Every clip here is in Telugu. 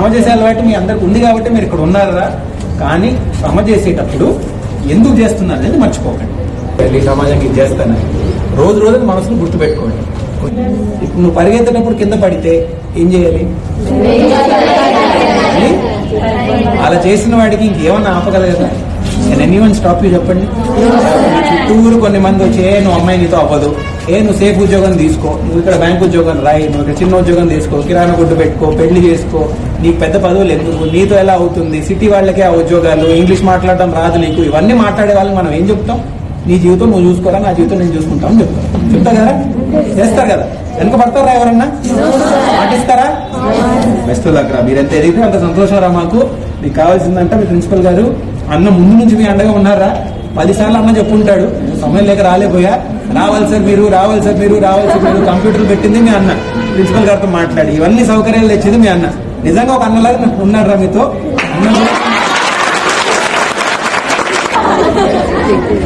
శ్రమ చేసే అలవాటు మీ అందరికి ఉంది కాబట్టి మీరు ఇక్కడ ఉన్నారా. కానీ శ్రమ చేసేటప్పుడు ఎందుకు చేస్తున్నారు అనేది మర్చిపోకండి. ఈ సమాజానికి ఇది చేస్తాను రోజు రోజు మనసును గుర్తుపెట్టుకోండి. ఇప్పుడు నువ్వు పరిగెత్తేటప్పుడు కింద పడితే ఏం చేయాలి? అలా చేసిన వాడికి ఇంకేమన్నా ఆపగలగదా? నేను ఎనీవన్ స్టాప్ యూ చెప్పండి. చుట్టూరు కొన్ని మంది వచ్చి నువ్వు అమ్మాయి నీతో అవ్వదు, నువ్వు సేఫ్ ఉద్యోగం తీసుకో, నువ్వు ఇక్కడ బ్యాంక్ ఉద్యోగం రాయి, నువ్వు ఇక్కడ చిన్న ఉద్యోగం తీసుకో, కిరాణా గుడ్డు పెట్టుకో, పెళ్లి చేసుకో, నీకు పెద్ద పదవులు ఎందుకు, నీతో ఎలా అవుతుంది, సిటీ వాళ్ళకే ఆ ఉద్యోగాలు, ఇంగ్లీష్ మాట్లాడడం రాదు నీకు, ఇవన్నీ మాట్లాడే వాళ్ళని మనం ఏం చెప్తాం? నీ జీవితం నువ్వు చూసుకోరా, నా జీవితం నేను చూసుకుంటామని చెప్తా కదా. చేస్తారు కదా. వెనుక పడతారా? ఎవరన్నా పాటిస్తారా? బెస్ట్ లక్ రా. మీరెంత ఎదిగితే అంత సంతోషం రా. మాకు మీకు కావాల్సిందంటే మీ ప్రిన్సిపల్ గారు అన్న ముందు నుంచి మీ అండగా ఉన్నారా? 10 సార్లు అన్న చెప్పుంటాడు, సమయం లేక రాలేపోయా, రావాలి సార్ మీరు, రావాలి సార్ మీరు, రావాలి సార్ మీరు. కంప్యూటర్ పెట్టింది మీ అన్న, ప్రిన్సిపల్ గారితో మాట్లాడి ఇవన్నీ సౌకర్యాలు తెచ్చింది మీ అన్న. నిజంగా ఒక అన్నలాగా ఉన్నారా మీతో?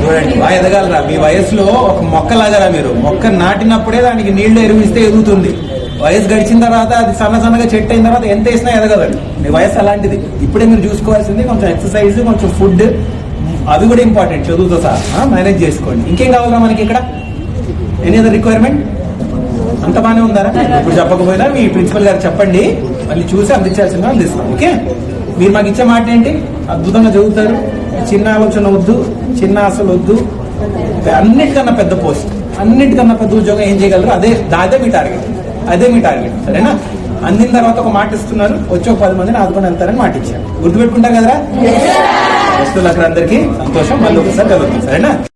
చూడండి, బాగా ఎదగాలరా. మీ వయసులో ఒక మొక్కలాగరా. మీరు మొక్క నాటినప్పుడే దానికి నీళ్లు ఎరువిస్తే ఎదుగుతుంది. వయసు గడిచిన తర్వాత అది సన్నగా చెట్టు అయిన తర్వాత ఎంత వేసినా ఎదగదండి. మీ వయసు అలాంటిది. ఇప్పుడే మీరు చూసుకోవాల్సింది కొంచెం ఎక్సర్సైజ్, కొంచెం ఫుడ్, అవి కూడా ఇంపార్టెంట్. చదువుతో సహా మేనేజ్ చేసుకోండి. ఇంకేం కావాలా మనకి ఇక్కడ? Any other requirement? అంత బాగానే ఉందారా? ఇప్పుడు చెప్పకపోయినా మీ ప్రిన్సిపల్ గారు చెప్పండి, మళ్ళీ చూసి అందించాల్సిందిగా అందిస్తాం. ఓకే? మీరు మాకు ఇచ్చే మాట ఏంటి? అద్భుతంగా చదువుతారు, చిన్న ఆలోచన వద్దు, చిన్న ఆశలు వద్దు, అన్నిటికన్నా పెద్ద పోస్ట్, అన్నిటికన్నా పెద్ద ఉద్యోగం ఏం చేయగలరు? అదే మీ టార్గెట్. అదే మీ టార్గెట్. సరేనా? అందిన తర్వాత ఒక మాట ఇస్తున్నారు, వచ్చి ఒక 10 మందిని ఆదుకొని వెళ్తారని మాట ఇచ్చారు. గుర్తుపెట్టుకుంటారు కదరా? వస్తువులు అక్కడ అందరికీ సంతోషం. మళ్ళీ ఒకసారి కలుగుతాం. సరేనా?